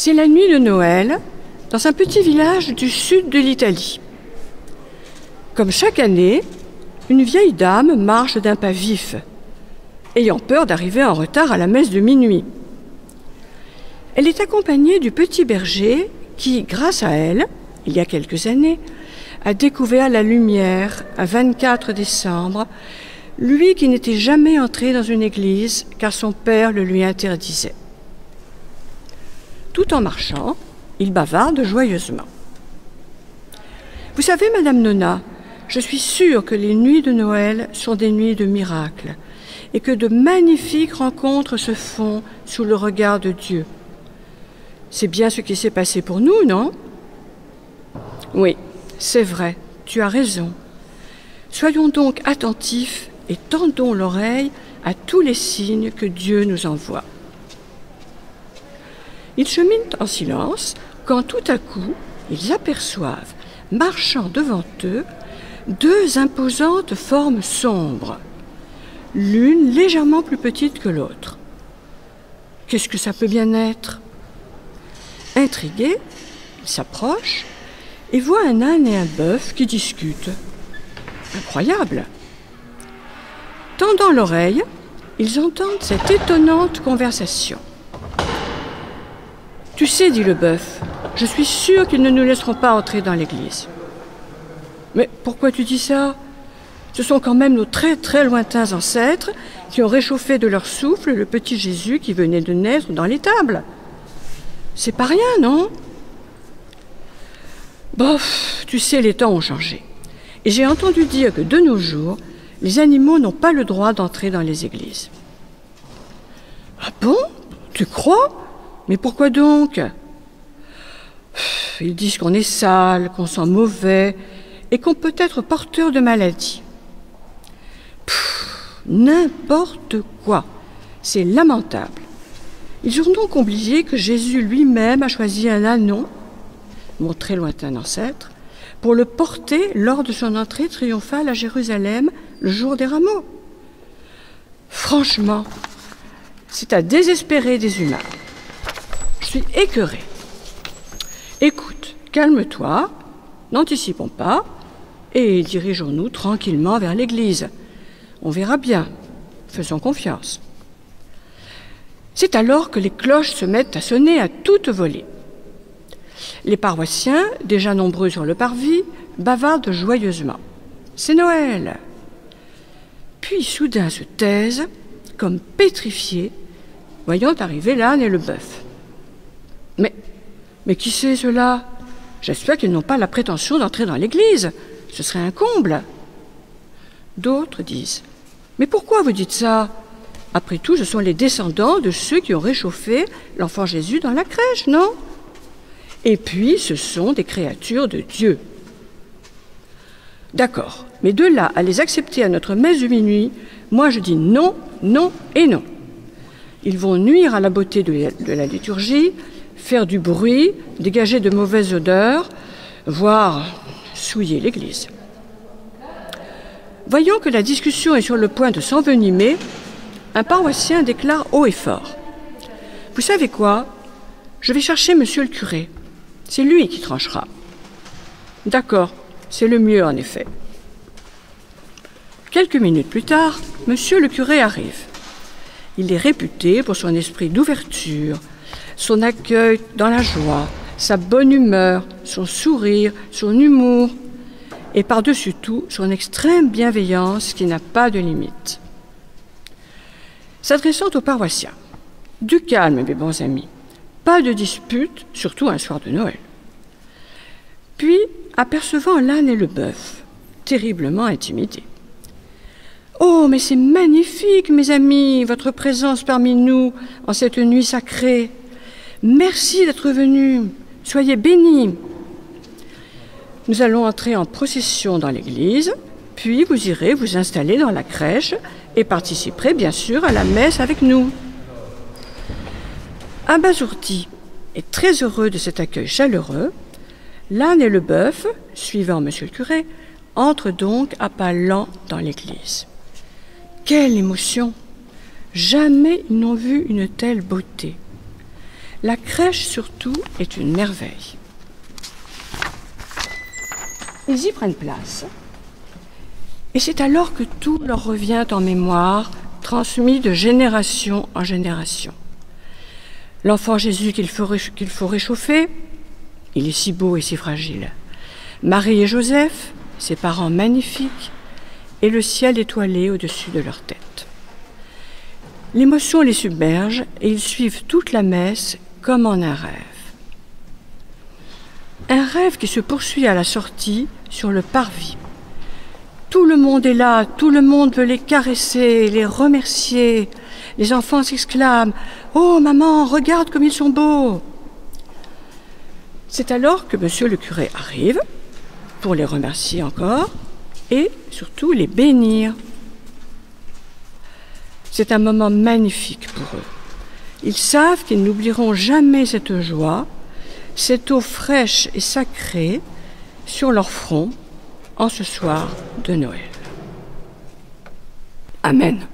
C'est la nuit de Noël dans un petit village du sud de l'Italie. Comme chaque année, une vieille dame marche d'un pas vif, ayant peur d'arriver en retard à la messe de minuit. Elle est accompagnée du petit berger qui, grâce à elle, il y a quelques années, a découvert la lumière un 24 décembre, lui qui n'était jamais entré dans une église car son père le lui interdisait. Tout en marchant, il bavarde joyeusement. « Vous savez, Madame Nona, je suis sûre que les nuits de Noël sont des nuits de miracles et que de magnifiques rencontres se font sous le regard de Dieu. C'est bien ce qui s'est passé pour nous, non ? Oui, c'est vrai, tu as raison. Soyons donc attentifs et tendons l'oreille à tous les signes que Dieu nous envoie. » Ils cheminent en silence quand tout à coup, ils aperçoivent, marchant devant eux, deux imposantes formes sombres, l'une légèrement plus petite que l'autre. Qu'est-ce que ça peut bien être ? Intrigués, ils s'approchent et voient un âne et un bœuf qui discutent. Incroyable ! Tendant l'oreille, ils entendent cette étonnante conversation. « Tu sais, dit le bœuf, je suis sûr qu'ils ne nous laisseront pas entrer dans l'église. »« Mais pourquoi tu dis ça ? Ce sont quand même nos très très lointains ancêtres qui ont réchauffé de leur souffle le petit Jésus qui venait de naître dans l'étable. C'est pas rien, non ? Bof, tu sais, les temps ont changé. Et j'ai entendu dire que de nos jours, les animaux n'ont pas le droit d'entrer dans les églises. »« Ah bon ? Tu crois ? Mais pourquoi donc ? Ils disent qu'on est sale, qu'on sent mauvais et qu'on peut être porteur de maladies. N'importe quoi. C'est lamentable. Ils ont donc oublié que Jésus lui-même a choisi un ânon, mon très lointain ancêtre, pour le porter lors de son entrée triomphale à Jérusalem le jour des rameaux. Franchement, c'est à désespérer des humains. Je suis écœurée. Écoute, calme-toi, n'anticipons pas et dirigeons-nous tranquillement vers l'église. On verra bien, faisons confiance. C'est alors que les cloches se mettent à sonner à toute volée. Les paroissiens, déjà nombreux sur le parvis, bavardent joyeusement. C'est Noël. Puis soudain se taisent, comme pétrifiés, voyant arriver l'âne et le bœuf. Mais qui c'est cela ? J'espère qu'ils n'ont pas la prétention d'entrer dans l'église. Ce serait un comble. D'autres disent « Mais pourquoi vous dites ça ? Après tout, ce sont les descendants de ceux qui ont réchauffé l'enfant Jésus dans la crèche, non ? Et puis, ce sont des créatures de Dieu. » D'accord, mais de là à les accepter à notre messe de minuit, moi je dis non, non et non. Ils vont nuire à la beauté de la liturgie, faire du bruit, dégager de mauvaises odeurs, voire souiller l'église. Voyant que la discussion est sur le point de s'envenimer, un paroissien déclare haut et fort. « Vous savez quoi ? Je vais chercher monsieur le curé. C'est lui qui tranchera. » D'accord, c'est le mieux en effet. Quelques minutes plus tard, monsieur le curé arrive. Il est réputé pour son esprit d'ouverture, son accueil dans la joie, sa bonne humeur, son sourire, son humour et par-dessus tout, son extrême bienveillance qui n'a pas de limite. S'adressant aux paroissiens, « Du calme, mes bons amis, pas de dispute, surtout un soir de Noël. » Puis, apercevant l'âne et le bœuf, terriblement intimidés. « Oh, mais c'est magnifique, mes amis, votre présence parmi nous en cette nuit sacrée. Merci d'être venus, soyez bénis. Nous allons entrer en procession dans l'église, puis vous irez vous installer dans la crèche et participerez bien sûr à la messe avec nous. » Abasourdi et très heureux de cet accueil chaleureux, l'âne et le bœuf, suivant monsieur le curé, entrent donc à pas lents dans l'église. Quelle émotion! Jamais ils n'ont vu une telle beauté. La crèche surtout est une merveille. Ils y prennent place. Et c'est alors que tout leur revient en mémoire, transmis de génération en génération. L'enfant Jésus qu'il faut réchauffer, il est si beau et si fragile. Marie et Joseph, ses parents magnifiques, et le ciel étoilé au-dessus de leur tête. L'émotion les submerge et ils suivent toute la messe comme en un rêve. Un rêve qui se poursuit à la sortie sur le parvis. Tout le monde est là, tout le monde veut les caresser, les remercier. Les enfants s'exclament « Oh maman, regarde comme ils sont beaux !» C'est alors que monsieur le curé arrive pour les remercier encore et surtout les bénir. C'est un moment magnifique pour eux. Ils savent qu'ils n'oublieront jamais cette joie, cette eau fraîche et sacrée sur leur front en ce soir de Noël. Amen.